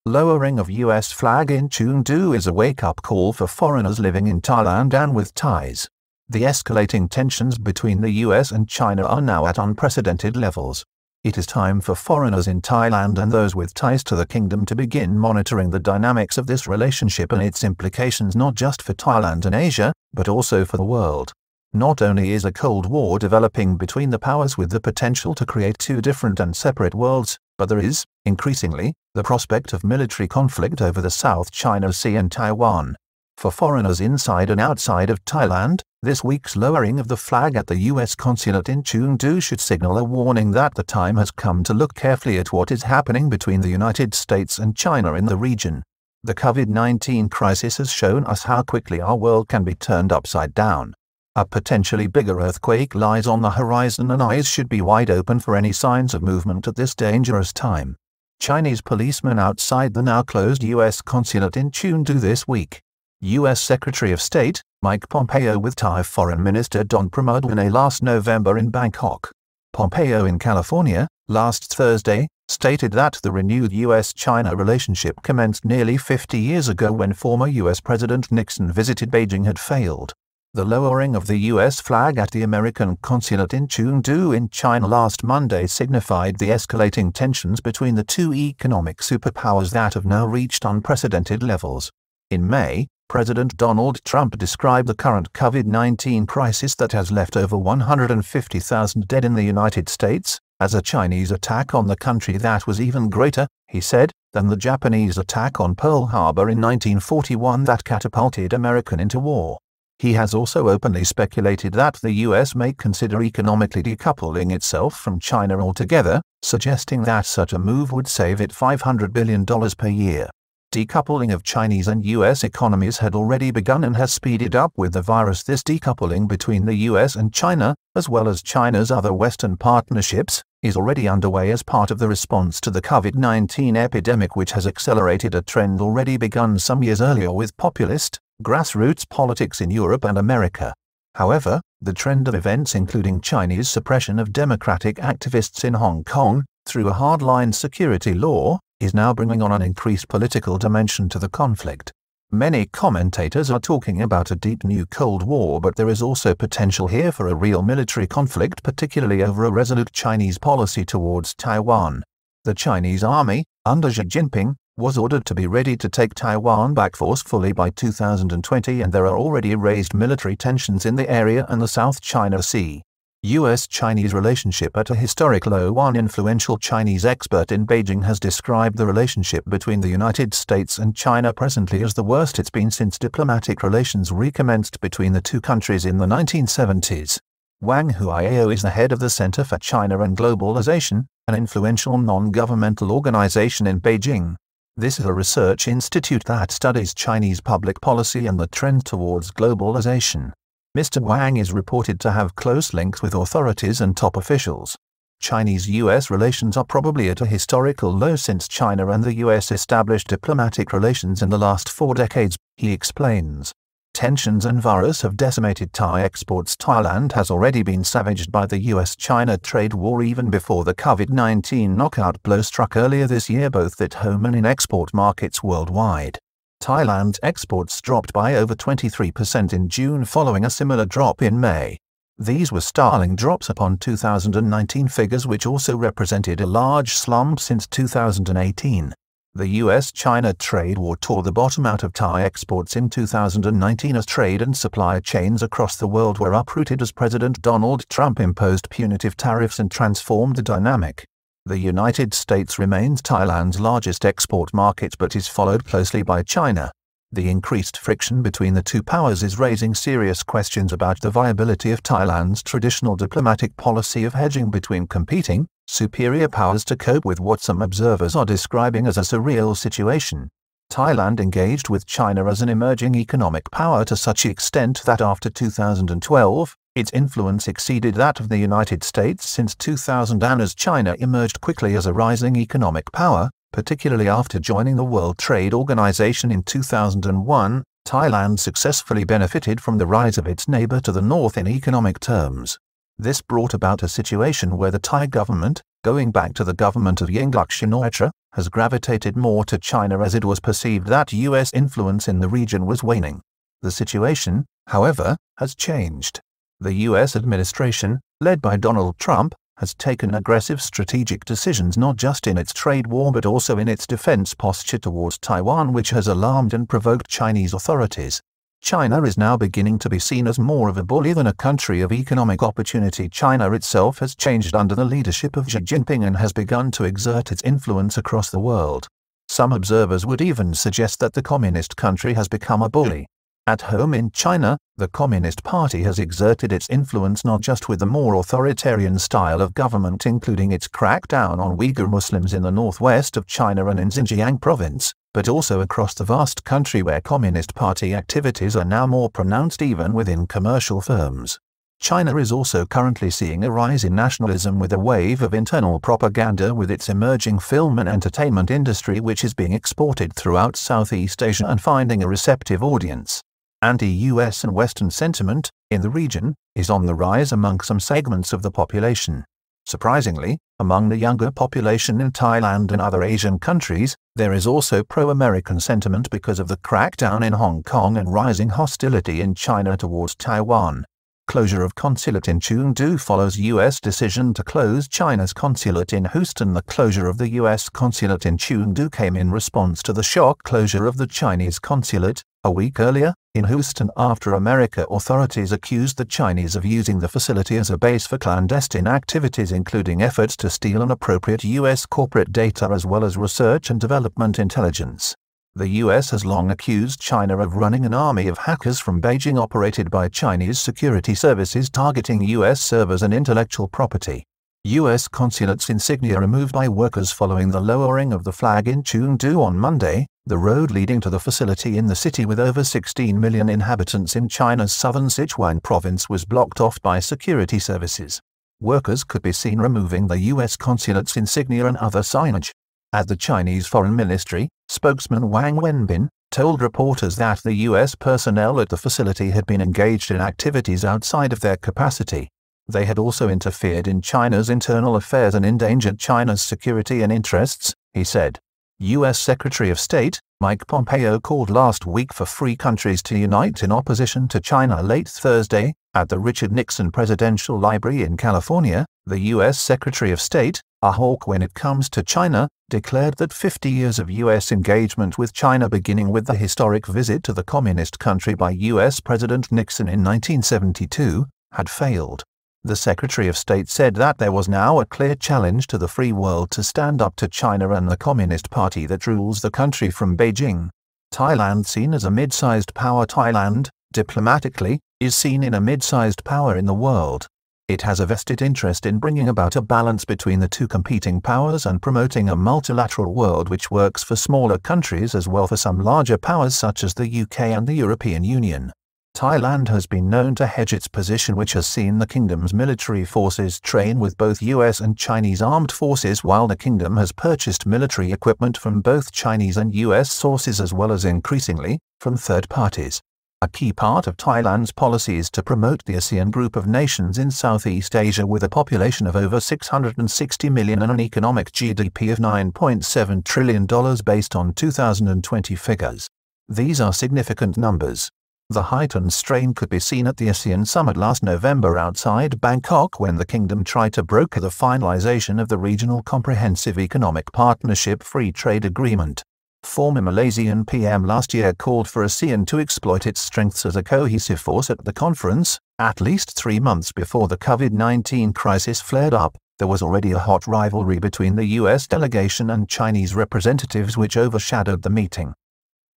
Lowering of U.S. flag in Chengdu is a wake-up call for foreigners living in Thailand and with ties. The escalating tensions between the U.S. and China are now at unprecedented levels. It is time for foreigners in Thailand and those with ties to the kingdom to begin monitoring the dynamics of this relationship and its implications not just for Thailand and Asia, but also for the world. Not only is a Cold War developing between the powers with the potential to create two different and separate worlds, but there is, increasingly, the prospect of military conflict over the South China Sea and Taiwan. For foreigners inside and outside of Thailand, this week's lowering of the flag at the U.S. consulate in Chengdu should signal a warning that the time has come to look carefully at what is happening between the United States and China in the region. The COVID-19 crisis has shown us how quickly our world can be turned upside down. A potentially bigger earthquake lies on the horizon and eyes should be wide open for any signs of movement at this dangerous time. Chinese policemen outside the now closed U.S. consulate in Chengdu this week. U.S. Secretary of State Mike Pompeo with Thai Foreign Minister Don Pramudwinai last November in Bangkok. Pompeo in California, last Thursday, stated that the renewed U.S.-China relationship commenced nearly 50 years ago when former U.S. President Nixon visited Beijing had failed. The lowering of the U.S. flag at the American consulate in Chengdu in China last Monday signified the escalating tensions between the two economic superpowers that have now reached unprecedented levels. In May, President Donald Trump described the current COVID-19 crisis that has left over 150,000 dead in the United States as a Chinese attack on the country that was even greater, he said, than the Japanese attack on Pearl Harbor in 1941 that catapulted America into war. He has also openly speculated that the U.S. may consider economically decoupling itself from China altogether, suggesting that such a move would save it $500 billion per year. Decoupling of Chinese and U.S. economies had already begun and has speeded up with the virus. This decoupling between the U.S. and China, as well as China's other Western partnerships, is already underway as part of the response to the COVID-19 epidemic, which has accelerated a trend already begun some years earlier with populist, grassroots politics in Europe and America. However, the trend of events including Chinese suppression of democratic activists in Hong Kong, through a hardline security law, is now bringing on an increased political dimension to the conflict. Many commentators are talking about a deep new Cold War, but there is also potential here for a real military conflict, particularly over a resolute Chinese policy towards Taiwan. The Chinese army, under Xi Jinping, was ordered to be ready to take Taiwan back forcefully by 2020, and there are already raised military tensions in the area and the South China Sea. U.S.-Chinese relationship at a historic low. One influential Chinese expert in Beijing has described the relationship between the United States and China presently as the worst it's been since diplomatic relations recommenced between the two countries in the 1970s. Wang Huaiao is the head of the Center for China and Globalization, an influential non-governmental organization in Beijing. This is a research institute that studies Chinese public policy and the trend towards globalization. Mr. Wang is reported to have close links with authorities and top officials. Chinese-U.S. relations are probably at a historical low since China and the U.S. established diplomatic relations in the last 4 decades, he explains. Tensions and virus have decimated Thai exports. Thailand has already been savaged by the U.S.-China trade war even before the COVID-19 knockout blow struck earlier this year, both at home and in export markets worldwide. Thailand's exports dropped by over 23% in June following a similar drop in May. These were startling drops upon 2019 figures, which also represented a large slump since 2018. The U.S.-China trade war tore the bottom out of Thai exports in 2019 as trade and supply chains across the world were uprooted as President Donald Trump imposed punitive tariffs and transformed the dynamic. The United States remains Thailand's largest export market but is followed closely by China. The increased friction between the two powers is raising serious questions about the viability of Thailand's traditional diplomatic policy of hedging between competing, superior powers to cope with what some observers are describing as a surreal situation. Thailand engaged with China as an emerging economic power to such extent that after 2012, its influence exceeded that of the United States since 2000, and as China emerged quickly as a rising economic power, particularly after joining the World Trade Organization in 2001, Thailand successfully benefited from the rise of its neighbor to the north in economic terms. This brought about a situation where the Thai government, going back to the government of Yingluck Shinawatra, has gravitated more to China as it was perceived that US influence in the region was waning. The situation, however, has changed. The US administration, led by Donald Trump, has taken aggressive strategic decisions not just in its trade war but also in its defense posture towards Taiwan, which has alarmed and provoked Chinese authorities. China is now beginning to be seen as more of a bully than a country of economic opportunity. China itself has changed under the leadership of Xi Jinping and has begun to exert its influence across the world. Some observers would even suggest that the communist country has become a bully. At home in China, the Communist Party has exerted its influence not just with the more authoritarian style of government, including its crackdown on Uyghur Muslims in the northwest of China and in Xinjiang province, but also across the vast country where Communist Party activities are now more pronounced even within commercial firms. China is also currently seeing a rise in nationalism with a wave of internal propaganda with its emerging film and entertainment industry, which is being exported throughout Southeast Asia and finding a receptive audience. Anti-US and Western sentiment, in the region, is on the rise among some segments of the population. Surprisingly, among the younger population in Thailand and other Asian countries, there is also pro-American sentiment because of the crackdown in Hong Kong and rising hostility in China towards Taiwan. Closure of consulate in Chengdu follows U.S. decision to close China's consulate in Houston. The closure of the U.S. consulate in Chengdu came in response to the shock closure of the Chinese consulate, a week earlier, in Houston after American authorities accused the Chinese of using the facility as a base for clandestine activities, including efforts to steal inappropriate U.S. corporate data as well as research and development intelligence. The U.S. has long accused China of running an army of hackers from Beijing operated by Chinese security services targeting U.S. servers and intellectual property. U.S. consulate's insignia removed by workers following the lowering of the flag in Chengdu on Monday. The road leading to the facility in the city with over 16 million inhabitants in China's southern Sichuan province was blocked off by security services. Workers could be seen removing the U.S. consulate's insignia and other signage. At the Chinese Foreign Ministry, spokesman Wang Wenbin told reporters that the U.S. personnel at the facility had been engaged in activities outside of their capacity. They had also interfered in China's internal affairs and endangered China's security and interests, he said. U.S. Secretary of State Mike Pompeo called last week for free countries to unite in opposition to China. Late Thursday, at the Richard Nixon Presidential Library in California, the U.S. Secretary of State, a hawk when it comes to China, declared that 50 years of U.S. engagement with China, beginning with the historic visit to the communist country by U.S. President Nixon in 1972, had failed. The Secretary of State said that there was now a clear challenge to the free world to stand up to China and the Communist Party that rules the country from Beijing. Thailand, seen as a mid-sized power, Thailand, diplomatically, is seen in a mid-sized power in the world. It has a vested interest in bringing about a balance between the two competing powers and promoting a multilateral world which works for smaller countries as well for some larger powers such as the UK and the European Union. Thailand has been known to hedge its position, which has seen the kingdom's military forces train with both US and Chinese armed forces, while the kingdom has purchased military equipment from both Chinese and US sources as well as increasingly from third parties. A key part of Thailand's policy is to promote the ASEAN group of nations in Southeast Asia with a population of over 660 million and an economic GDP of $9.7 trillion based on 2020 figures. These are significant numbers. The heightened strain could be seen at the ASEAN summit last November outside Bangkok when the kingdom tried to broker the finalization of the Regional Comprehensive Economic Partnership Free Trade Agreement. Former Malaysian PM last year called for ASEAN to exploit its strengths as a cohesive force at the conference. At least 3 months before the COVID-19 crisis flared up, there was already a hot rivalry between the US delegation and Chinese representatives which overshadowed the meeting.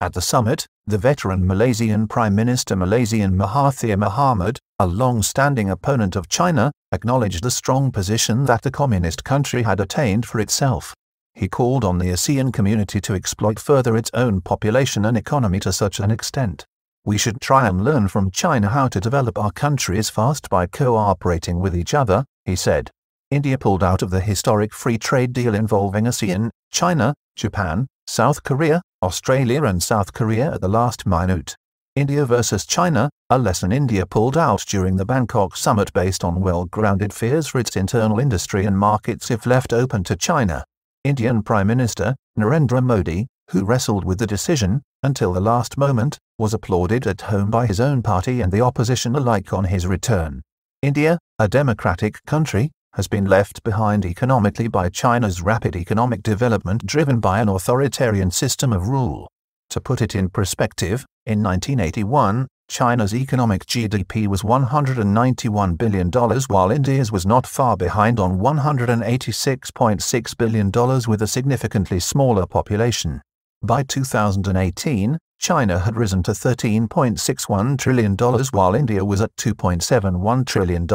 At the summit, the veteran Malaysian Prime Minister Mahathir Mohamad, a long-standing opponent of China, acknowledged the strong position that the communist country had attained for itself. He called on the ASEAN community to exploit further its own population and economy to such an extent. We should try and learn from China how to develop our countries fast by cooperating with each other, he said. India pulled out of the historic free trade deal involving ASEAN, China, Japan, South Korea, Australia and South Korea at the last minute. India versus China, a lesson India pulled out during the Bangkok summit based on well-grounded fears for its internal industry and markets if left open to China. Indian Prime Minister Narendra Modi, who wrestled with the decision until the last moment, was applauded at home by his own party and the opposition alike on his return. India, a democratic country, has been left behind economically by China's rapid economic development driven by an authoritarian system of rule. To put it in perspective, in 1981, China's economic GDP was $191 billion while India's was not far behind on $186.6 billion with a significantly smaller population. By 2018, China had risen to $13.61 trillion while India was at $2.71 trillion.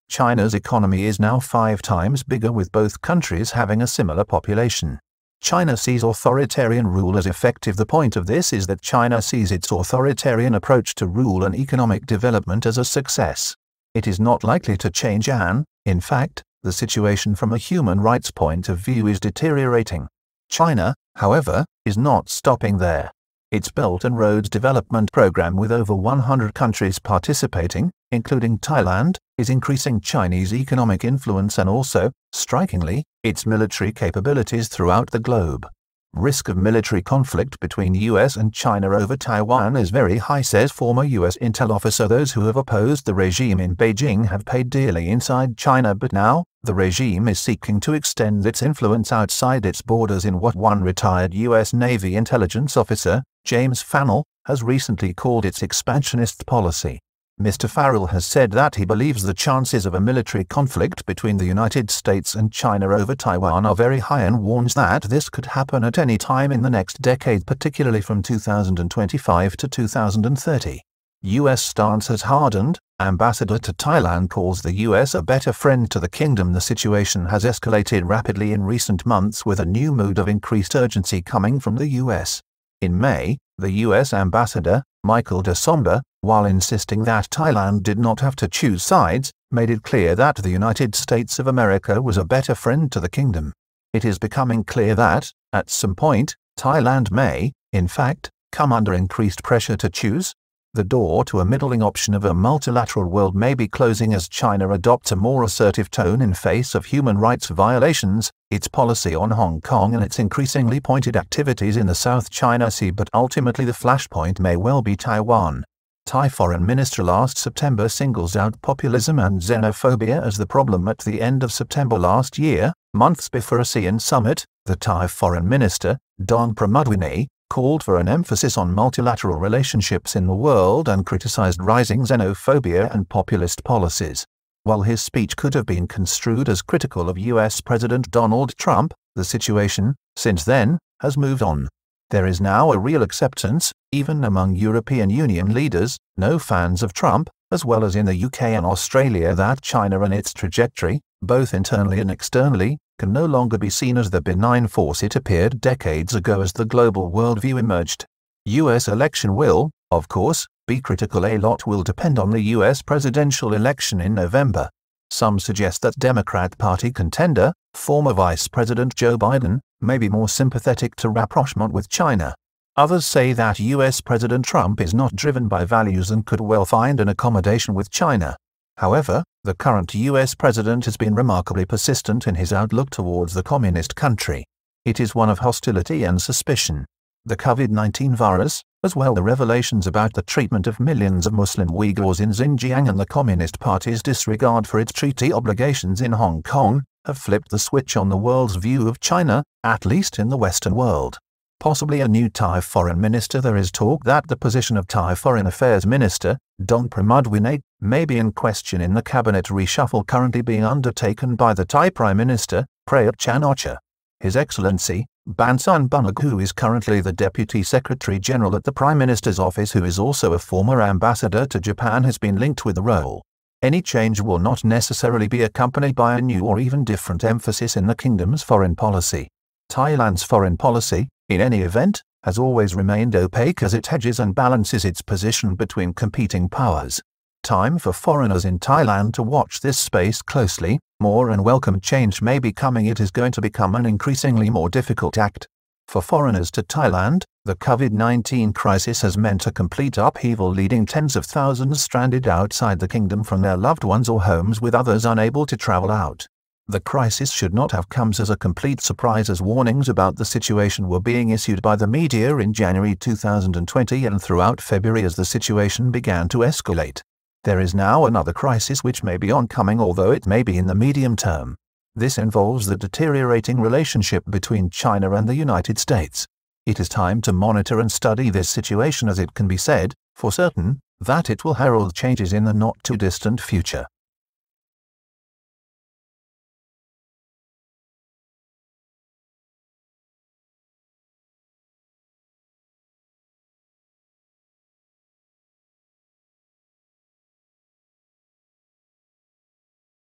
China's economy is now 5 times bigger with both countries having a similar population. China sees authoritarian rule as effective. The point of this is that China sees its authoritarian approach to rule and economic development as a success. It is not likely to change in fact, the situation from a human rights point of view is deteriorating. China, however, is not stopping there. Its Belt and Road Development Program with over 100 countries participating, including Thailand, is increasing Chinese economic influence and also, strikingly, its military capabilities throughout the globe. Risk of military conflict between US and China over Taiwan is very high, says former US intel officer. Those who have opposed the regime in Beijing have paid dearly inside China, but now, the regime is seeking to extend its influence outside its borders in what one retired US Navy intelligence officer, James Fannell, has recently called its expansionist policy. Mr. Farrell has said that he believes the chances of a military conflict between the United States and China over Taiwan are very high and warns that this could happen at any time in the next decade, particularly from 2025 to 2030. U.S. stance has hardened. Ambassador to Thailand calls the U.S. a better friend to the kingdom. The situation has escalated rapidly in recent months with a new mood of increased urgency coming from the U.S. In May, the U.S. ambassador, Michael de Somba, while insisting that Thailand did not have to choose sides, made it clear that the United States of America was a better friend to the kingdom. It is becoming clear that, at some point, Thailand may, in fact, come under increased pressure to choose. The door to a middling option of a multilateral world may be closing as China adopts a more assertive tone in face of human rights violations, its policy on Hong Kong and its increasingly pointed activities in the South China Sea. But ultimately the flashpoint may well be Taiwan. Thai Foreign Minister last September singles out populism and xenophobia as the problem. At the end of September last year, months before a ASEAN summit, the Thai Foreign Minister, Don Pramudwinai, called for an emphasis on multilateral relationships in the world and criticized rising xenophobia and populist policies. While his speech could have been construed as critical of US President Donald Trump, the situation, since then, has moved on. There is now a real acceptance, even among European Union leaders, no fans of Trump, as well as in the UK and Australia, that China and its trajectory, both internally and externally, can no longer be seen as the benign force it appeared decades ago as the global worldview emerged. US election will, of course, be critical. A lot will depend on the US presidential election in November. Some suggest that Democrat Party contender, former Vice President Joe Biden, may be more sympathetic to rapprochement with China. Others say that US President Trump is not driven by values and could well find an accommodation with China. However, the current US president has been remarkably persistent in his outlook towards the communist country. It is one of hostility and suspicion. The COVID-19 virus, as well as the revelations about the treatment of millions of Muslim Uyghurs in Xinjiang and the Communist Party's disregard for its treaty obligations in Hong Kong, have flipped the switch on the world's view of China, at least in the Western world. Possibly a new Thai foreign minister. There is talk that the position of Thai Foreign Affairs Minister, Don Pramudwinai, may be in question in the cabinet reshuffle currently being undertaken by the Thai Prime Minister, Prayut Chan-o-cha. His Excellency, Bansun Bunag, who is currently the Deputy Secretary General at the Prime Minister's office, who is also a former ambassador to Japan, has been linked with the role. Any change will not necessarily be accompanied by a new or even different emphasis in the kingdom's foreign policy. Thailand's foreign policy, in any event, has always remained opaque as it hedges and balances its position between competing powers. Time for foreigners in Thailand to watch this space closely. More unwelcome change may be coming. It is going to become an increasingly more difficult act. For foreigners to Thailand, the COVID-19 crisis has meant a complete upheaval, leading tens of thousands stranded outside the kingdom from their loved ones or homes, with others unable to travel out. The crisis should not have come as a complete surprise, as warnings about the situation were being issued by the media in January 2020 and throughout February as the situation began to escalate. There is now another crisis which may be oncoming, although it may be in the medium term. This involves the deteriorating relationship between China and the United States. It is time to monitor and study this situation, as it can be said, for certain, that it will herald changes in the not-too-distant future.